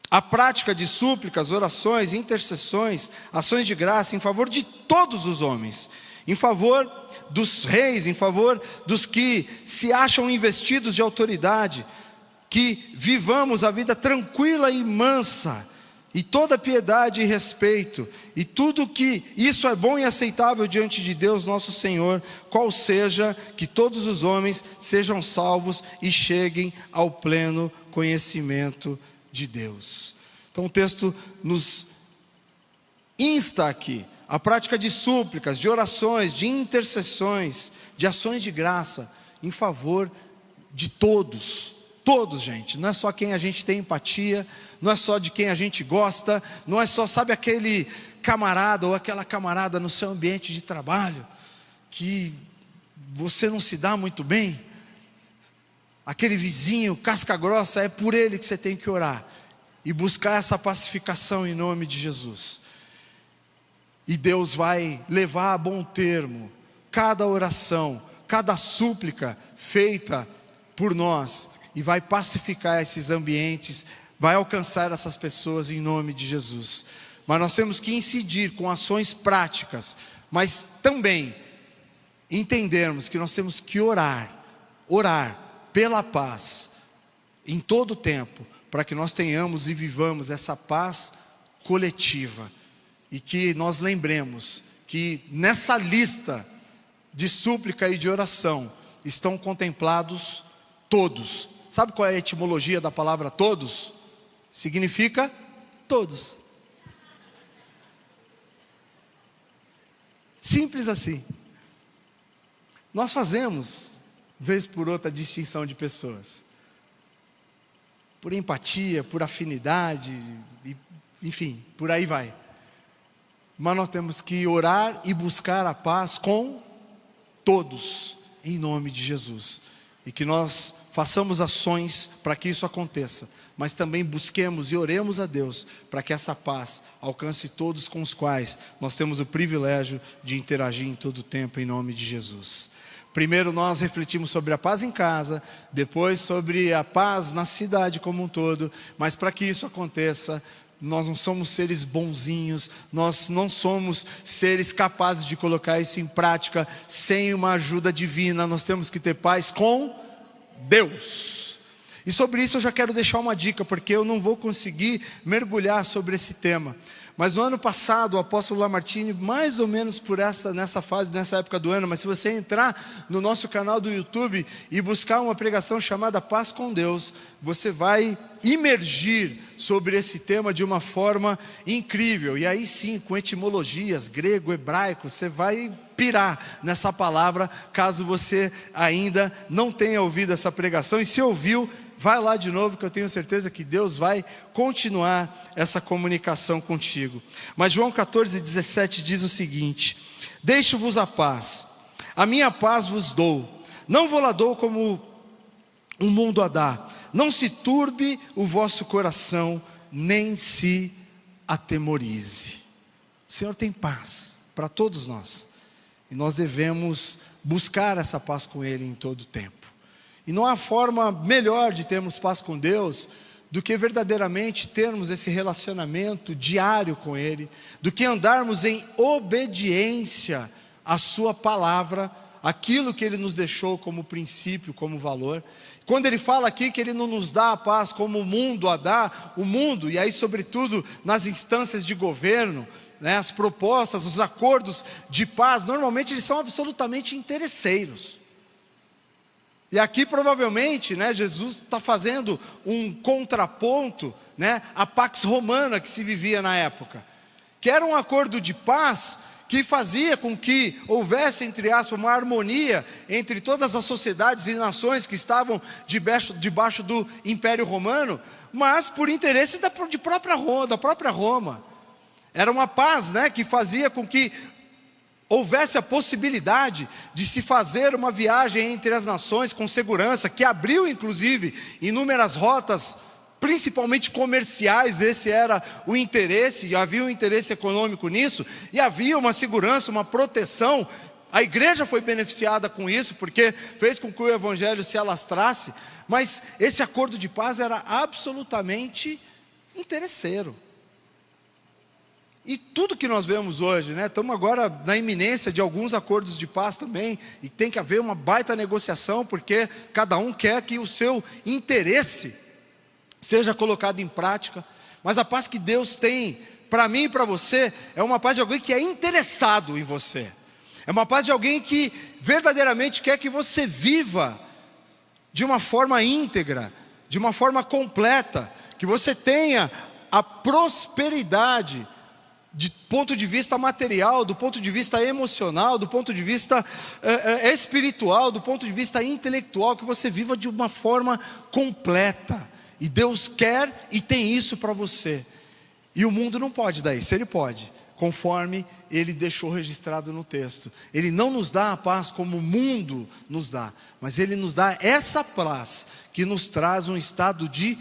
a prática de súplicas, orações, intercessões, ações de graça em favor de todos os homens, em favor dos reis, em favor dos que se acham investidos de autoridade, que vivamos a vida tranquila e mansa, e toda piedade e respeito, e tudo que isso é bom e aceitável diante de Deus nosso Senhor, qual seja que todos os homens sejam salvos e cheguem ao pleno conhecimento de Deus. Então o texto nos insta aqui a prática de súplicas, de orações, de intercessões, de ações de graça em favor de todos, gente, não é só quem a gente tem empatia, não é só de quem a gente gosta, não é só, sabe, aquele camarada ou aquela camarada no seu ambiente de trabalho, que você não se dá muito bem, aquele vizinho casca grossa, é por ele que você tem que orar, e buscar essa pacificação em nome de Jesus, e Deus vai levar a bom termo cada oração, cada súplica feita por nós, e vai pacificar esses ambientes, vai alcançar essas pessoas em nome de Jesus. Mas nós temos que incidir com ações práticas, mas também entendermos que nós temos que orar pela paz, em todo o tempo, para que nós tenhamos e vivamos essa paz coletiva. E que nós lembremos que nessa lista de súplica e de oração estão contemplados todos. Sabe qual é a etimologia da palavra todos? Significa todos. Simples assim. Nós fazemos, vez por outra, distinção de pessoas. Por empatia, por afinidade, enfim, por aí vai. Mas nós temos que orar e buscar a paz com todos, em nome de Jesus. E que nós façamos ações para que isso aconteça, mas também busquemos e oremos a Deus para que essa paz alcance todos com os quais nós temos o privilégio de interagir em todo o tempo, em nome de Jesus. Primeiro nós refletimos sobre a paz em casa, depois sobre a paz na cidade como um todo, mas para que isso aconteça, nós não somos seres bonzinhos, nós não somos seres capazes de colocar isso em prática sem uma ajuda divina. Nós temos que ter paz com Deus. E sobre isso eu já quero deixar uma dica, porque eu não vou conseguir mergulhar sobre esse tema. Mas no ano passado, o apóstolo Lamartine, mais ou menos nessa época do ano, mas se você entrar no nosso canal do YouTube e buscar uma pregação chamada Paz com Deus, você vai imergir sobre esse tema de uma forma incrível. E aí sim, com etimologias, grego, hebraico, você vai pirar nessa palavra, caso você ainda não tenha ouvido essa pregação. E se ouviu, vai lá de novo, que eu tenho certeza que Deus vai continuar essa comunicação contigo. Mas João 14:17 diz o seguinte: deixo-vos a paz, a minha paz vos dou, não vou lá dou como o mundo a dá. Não se turbe o vosso coração, nem se atemorize. O Senhor tem paz para todos nós, e nós devemos buscar essa paz com Ele em todo o tempo. E não há forma melhor de termos paz com Deus do que verdadeiramente termos esse relacionamento diário com Ele, do que andarmos em obediência à Sua palavra, aquilo que Ele nos deixou como princípio, como valor. Quando Ele fala aqui que Ele não nos dá a paz como o mundo a dá, o mundo, e aí sobretudo nas instâncias de governo, né, as propostas, os acordos de paz, normalmente eles são absolutamente interesseiros. E aqui provavelmente, né, Jesus está fazendo um contraponto, né, à Pax Romana que se vivia na época, que era um acordo de paz que fazia com que houvesse, entre aspas, uma harmonia entre todas as sociedades e nações que estavam debaixo do Império Romano, mas por interesse da própria Roma. Era uma paz, né, que fazia com que houvesse a possibilidade de se fazer uma viagem entre as nações com segurança, que abriu inclusive inúmeras rotas, principalmente comerciais. Esse era o interesse, e havia um interesse econômico nisso, e havia uma segurança, uma proteção. A igreja foi beneficiada com isso, porque fez com que o evangelho se alastrasse, mas esse acordo de paz era absolutamente interesseiro. E tudo que nós vemos hoje, né, estamos agora na iminência de alguns acordos de paz também, e tem que haver uma baita negociação, porque cada um quer que o seu interesse seja colocado em prática. Mas a paz que Deus tem para mim e para você é uma paz de alguém que é interessado em você, é uma paz de alguém que verdadeiramente quer que você viva de uma forma íntegra, de uma forma completa, que você tenha a prosperidade do ponto de vista material, do ponto de vista emocional, do ponto de vista espiritual, do ponto de vista intelectual, que você viva de uma forma completa. E Deus quer e tem isso para você. E o mundo não pode dar isso. Ele pode, conforme Ele deixou registrado no texto. Ele não nos dá a paz como o mundo nos dá, mas Ele nos dá essa paz que nos traz um estado de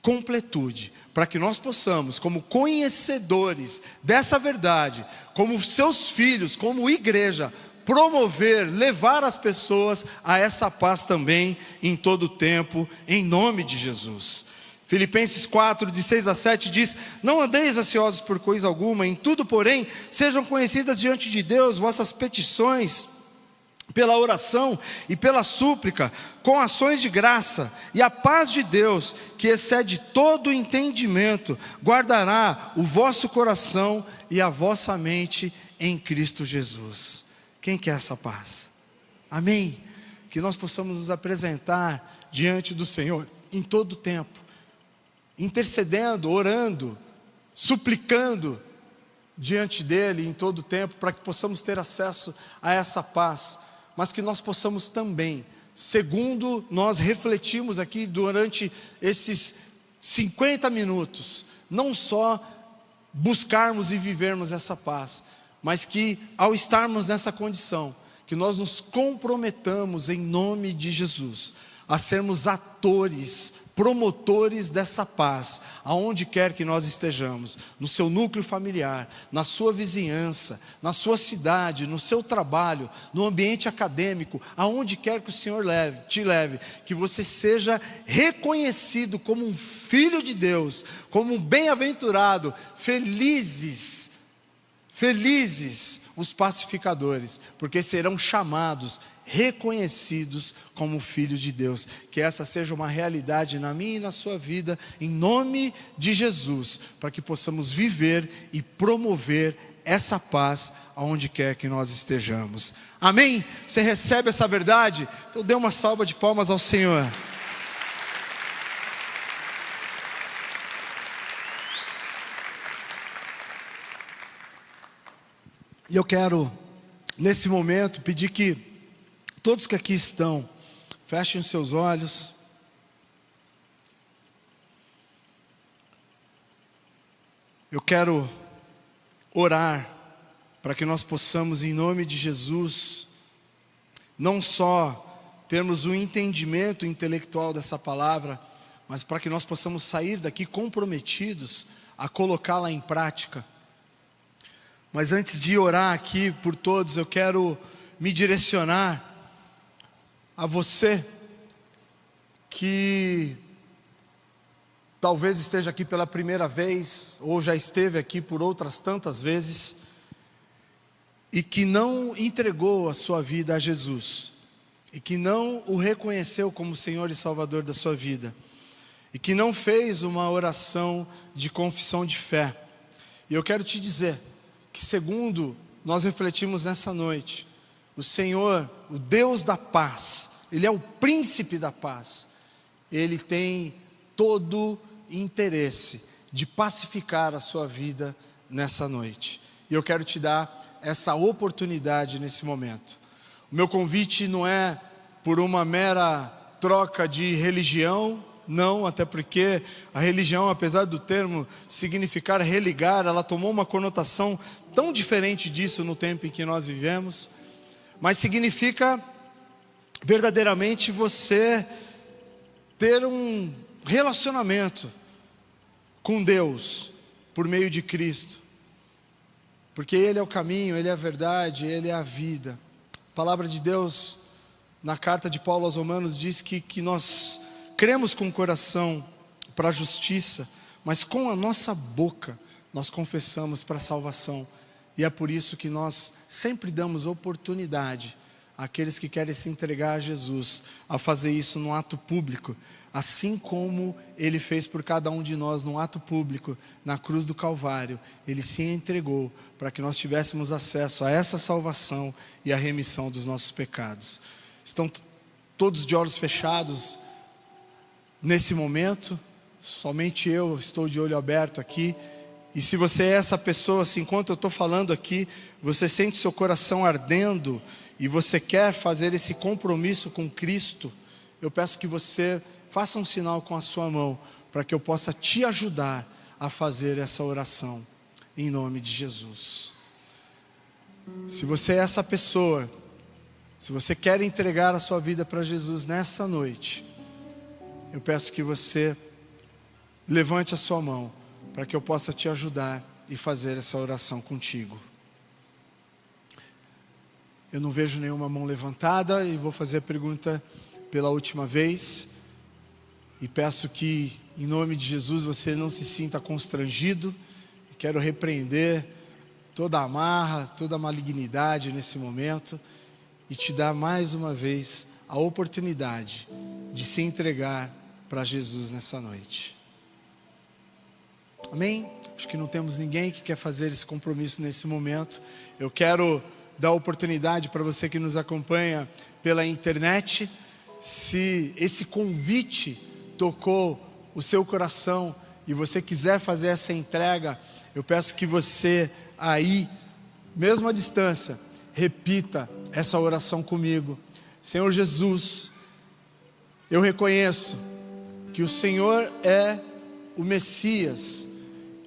completude, para que nós possamos, como conhecedores dessa verdade, como seus filhos, como igreja, promover, levar as pessoas a essa paz também em todo o tempo, em nome de Jesus. Filipenses 4, de 6-7 diz: não andeis ansiosos por coisa alguma, em tudo porém, sejam conhecidas diante de Deus vossas petições, pela oração e pela súplica, com ações de graça, e a paz de Deus, que excede todo o entendimento, guardará o vosso coração e a vossa mente em Cristo Jesus. Quem quer essa paz? Amém? Que nós possamos nos apresentar diante do Senhor em todo o tempo, intercedendo, orando, suplicando diante dEle em todo o tempo, para que possamos ter acesso a essa paz, mas que nós possamos também, segundo nós refletimos aqui durante esses 50 minutos, não só buscarmos e vivermos essa paz, mas que ao estarmos nessa condição, que nós nos comprometamos em nome de Jesus, a sermos atores, promotores dessa paz, aonde quer que nós estejamos, no seu núcleo familiar, na sua vizinhança, na sua cidade, no seu trabalho, no ambiente acadêmico, aonde quer que o Senhor te leve, que você seja reconhecido como um filho de Deus, como um bem-aventurado, felizes os pacificadores, porque serão chamados, reconhecidos como filhos de Deus. Que essa seja uma realidade na minha e na sua vida, em nome de Jesus, para que possamos viver e promover essa paz aonde quer que nós estejamos. Amém? Você recebe essa verdade? Então dê uma salva de palmas ao Senhor. E eu quero, nesse momento, pedir que todos que aqui estão, fechem os seus olhos. Eu quero orar para que nós possamos, em nome de Jesus, não só termos um entendimento intelectual dessa palavra, mas para que nós possamos sair daqui comprometidos a colocá-la em prática. Mas antes de orar aqui por todos, eu quero me direcionar a você que talvez esteja aqui pela primeira vez, ou já esteve aqui por outras tantas vezes, e que não entregou a sua vida a Jesus, e que não o reconheceu como Senhor e Salvador da sua vida, e que não fez uma oração de confissão de fé. E eu quero te dizer que, segundo nós refletimos nessa noite, o Senhor, o Deus da paz, Ele é o príncipe da paz. Ele tem todo interesse de pacificar a sua vida nessa noite. E eu quero te dar essa oportunidade nesse momento. O meu convite não é por uma mera troca de religião, não, até porque a religião, apesar do termo significar religar, ela tomou uma conotação tão diferente disso no tempo em que nós vivemos, mas significa verdadeiramente você ter um relacionamento com Deus por meio de Cristo, porque Ele é o caminho, Ele é a verdade, Ele é a vida. A palavra de Deus na carta de Paulo aos Romanos diz que nós cremos com o coração para a justiça, mas com a nossa boca nós confessamos para a salvação. E é por isso que nós sempre damos oportunidade àqueles que querem se entregar a Jesus a fazer isso num ato público, assim como Ele fez por cada um de nós num ato público, na cruz do Calvário. Ele se entregou para que nós tivéssemos acesso a essa salvação e a remissão dos nossos pecados. Estão todos de olhos fechados nesse momento, somente eu estou de olho aberto aqui. E se você é essa pessoa, assim, enquanto eu estou falando aqui, você sente seu coração ardendo e você quer fazer esse compromisso com Cristo, eu peço que você faça um sinal com a sua mão, para que eu possa te ajudar a fazer essa oração, em nome de Jesus. Se você é essa pessoa, se você quer entregar a sua vida para Jesus nessa noite, eu peço que você levante a sua mão, para que eu possa te ajudar e fazer essa oração contigo. Eu não vejo nenhuma mão levantada e vou fazer a pergunta pela última vez. E peço que, em nome de Jesus, você não se sinta constrangido. Quero repreender toda a amarra, toda a malignidade nesse momento. e te dá mais uma vez a oportunidade de se entregar para Jesus nessa noite. Amém? Acho que não temos ninguém que quer fazer esse compromisso nesse momento. Eu quero dar a oportunidade para você que nos acompanha pela internet. Se esse convite tocou o seu coração e você quiser fazer essa entrega, eu peço que você aí, mesmo à distância, repita essa oração comigo. Senhor Jesus, eu reconheço que o Senhor é o Messias.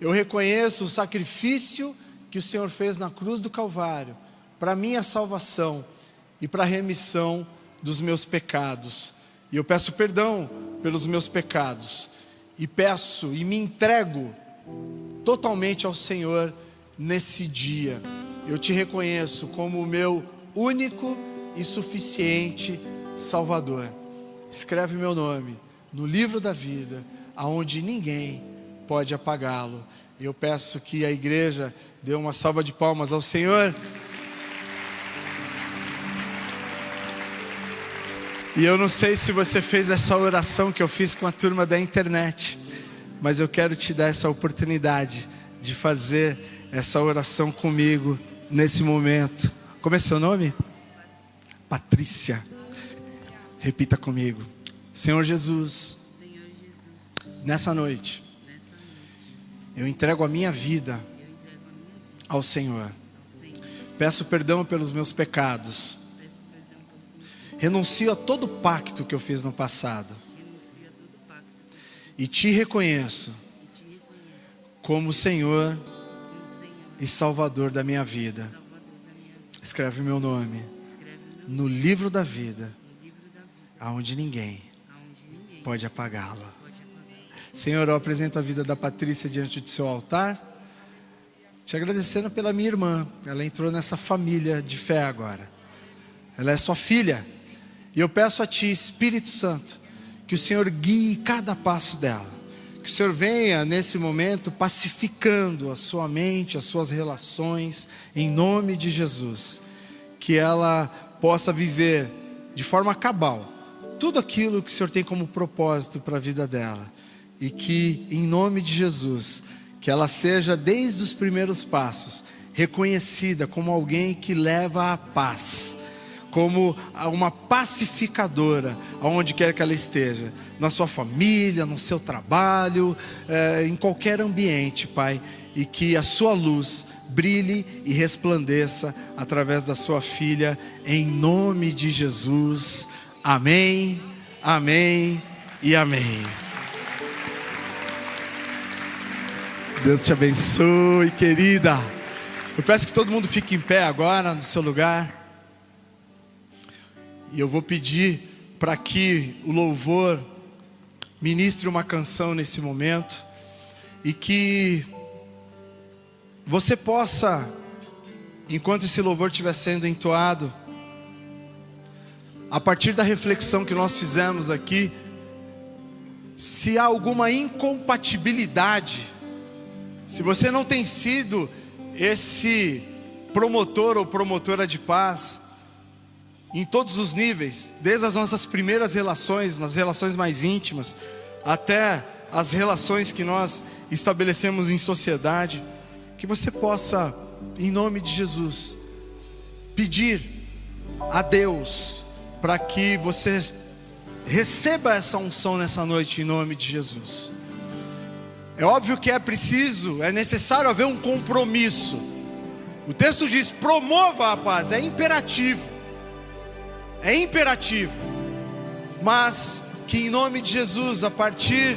Eu reconheço o sacrifício que o Senhor fez na cruz do Calvário para minha salvação e para a remissão dos meus pecados. E eu peço perdão pelos meus pecados e peço e me entrego totalmente ao Senhor nesse dia. Eu te reconheço como o meu único e suficiente Salvador. Escreve meu nome no livro da vida, aonde ninguém pode apagá-lo. Eu peço que a igreja dê uma salva de palmas ao Senhor. E eu não sei se você fez essa oração que eu fiz com a turma da internet, mas eu quero te dar essa oportunidade de fazer essa oração comigo nesse momento. Como é seu nome? Patrícia. Repita comigo. Senhor Jesus, nessa noite, eu entrego a minha vida ao Senhor. Peço perdão pelos meus pecados. Renuncio a todo pacto que eu fiz no passado. E te reconheço como Senhor e Salvador da minha vida. Escreve meu nome no livro da vida, aonde ninguém pode apagá-lo. Senhor, eu apresento a vida da Patrícia diante do seu altar, te agradecendo pela minha irmã. Ela entrou nessa família de fé agora. Ela é sua filha. E eu peço a Ti, Espírito Santo, que o Senhor guie cada passo dela. Que o Senhor venha nesse momento pacificando a sua mente, as suas relações, em nome de Jesus. Que ela possa viver de forma cabal tudo aquilo que o Senhor tem como propósito para a vida dela. E que, em nome de Jesus, que ela seja, desde os primeiros passos, reconhecida como alguém que leva a paz, como uma pacificadora, aonde quer que ela esteja, na sua família, no seu trabalho, em qualquer ambiente, Pai, e que a sua luz brilhe e resplandeça através da sua filha, em nome de Jesus. Amém, amém e amém. Deus te abençoe, querida. Eu peço que todo mundo fique em pé agora no seu lugar. E eu vou pedir para que o louvor ministre uma canção nesse momento. E que você possa, enquanto esse louvor estiver sendo entoado, a partir da reflexão que nós fizemos aqui, se há alguma incompatibilidade, se você não tem sido esse promotor ou promotora de paz, em todos os níveis, desde as nossas primeiras relações, nas relações mais íntimas, até as relações que nós estabelecemos em sociedade, que você possa, em nome de Jesus, pedir a Deus para que você receba essa unção nessa noite, em nome de Jesus. É óbvio que é necessário haver um compromisso. O texto diz: promova a paz, é imperativo. É imperativo. Mas que, em nome de Jesus, a partir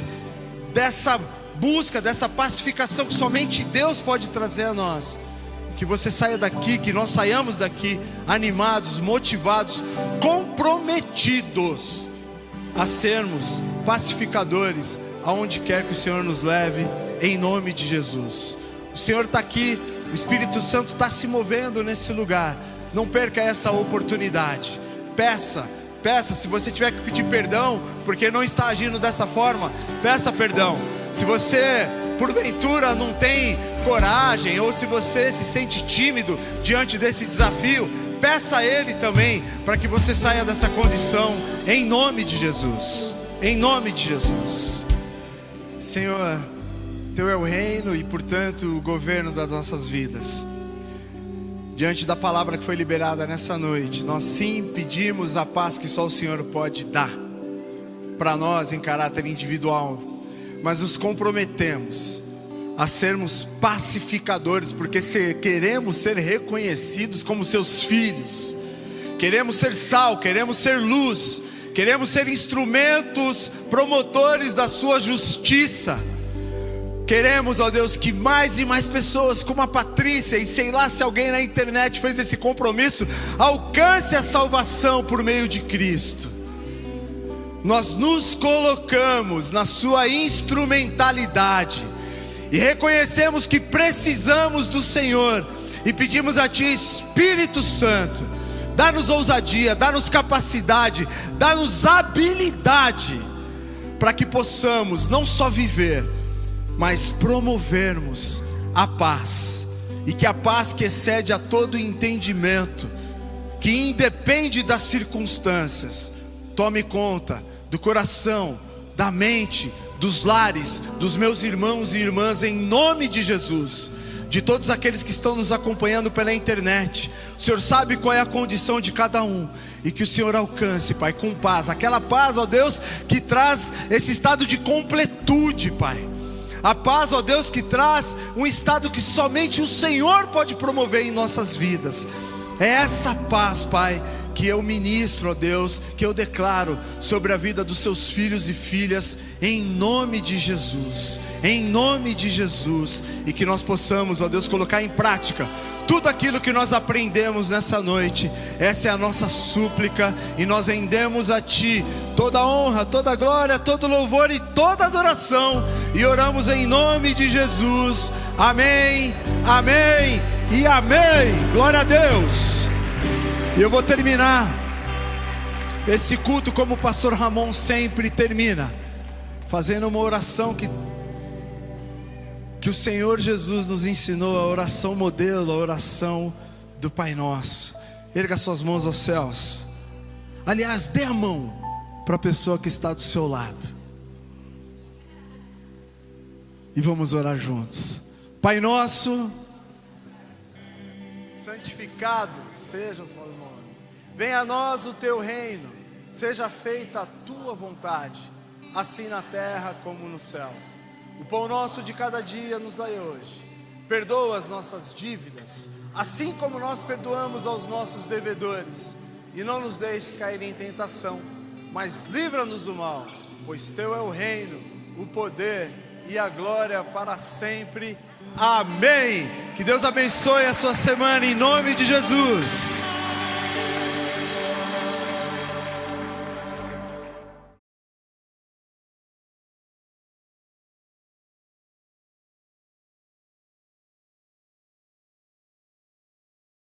dessa busca, dessa pacificação que somente Deus pode trazer a nós, que você saia daqui, que nós saiamos daqui animados, motivados, comprometidos a sermos pacificadores aonde quer que o Senhor nos leve, em nome de Jesus. O Senhor está aqui, o Espírito Santo está se movendo nesse lugar. Não perca essa oportunidade. Peça, se você tiver que pedir perdão porque não está agindo dessa forma, peça perdão. Se você porventura não tem coragem, ou se você se sente tímido diante desse desafio, peça a Ele também, para que você saia dessa condição, em nome de Jesus, em nome de Jesus. Senhor, Teu é o reino e, portanto, o governo das nossas vidas. Diante da palavra que foi liberada nessa noite, nós sim pedimos a paz que só o Senhor pode dar, para nós em caráter individual, mas nos comprometemos a sermos pacificadores, porque queremos ser reconhecidos como seus filhos, queremos ser sal, queremos ser luz, queremos ser instrumentos promotores da sua justiça. Queremos, ó Deus, que mais e mais pessoas como a Patrícia, e sei lá se alguém na internet fez esse compromisso, alcance a salvação por meio de Cristo. Nós nos colocamos na sua instrumentalidade e reconhecemos que precisamos do Senhor, e pedimos a Ti, Espírito Santo, dá-nos ousadia, dá-nos capacidade, dá-nos habilidade, para que possamos não só viver, mas promovermos a paz, e que a paz que excede a todo entendimento, que independe das circunstâncias, tome conta do coração, da mente, dos lares, dos meus irmãos e irmãs, em nome de Jesus. De todos aqueles que estão nos acompanhando pela internet, o Senhor sabe qual é a condição de cada um, e que o Senhor alcance, Pai, com paz, aquela paz, ó Deus, que traz esse estado de completude, Pai. A paz, ó Deus, que traz um estado que somente o Senhor pode promover em nossas vidas. É essa paz, Pai, que eu ministro, ó Deus, que eu declaro sobre a vida dos seus filhos e filhas, em nome de Jesus, em nome de Jesus. E que nós possamos, ó Deus, colocar em prática tudo aquilo que nós aprendemos nessa noite. Essa é a nossa súplica, e nós rendemos a Ti toda honra, toda glória, todo louvor e toda adoração, e oramos em nome de Jesus. Amém, amém e amém. Glória a Deus. E eu vou terminar esse culto como o pastor Ramon sempre termina, fazendo uma oração que o Senhor Jesus nos ensinou, a oração modelo, a oração do Pai Nosso. Erga suas mãos aos céus. Aliás, dê a mão para a pessoa que está do seu lado, e vamos orar juntos. Pai Nosso, santificado seja o Teu nome. Venha a nós o Teu reino. Seja feita a Tua vontade, assim na terra como no céu. O pão nosso de cada dia nos dai hoje. Perdoa as nossas dívidas, assim como nós perdoamos aos nossos devedores. E não nos deixes cair em tentação, mas livra-nos do mal, pois Teu é o reino, o poder e a glória para sempre. Amém. Que Deus abençoe a sua semana em nome de Jesus.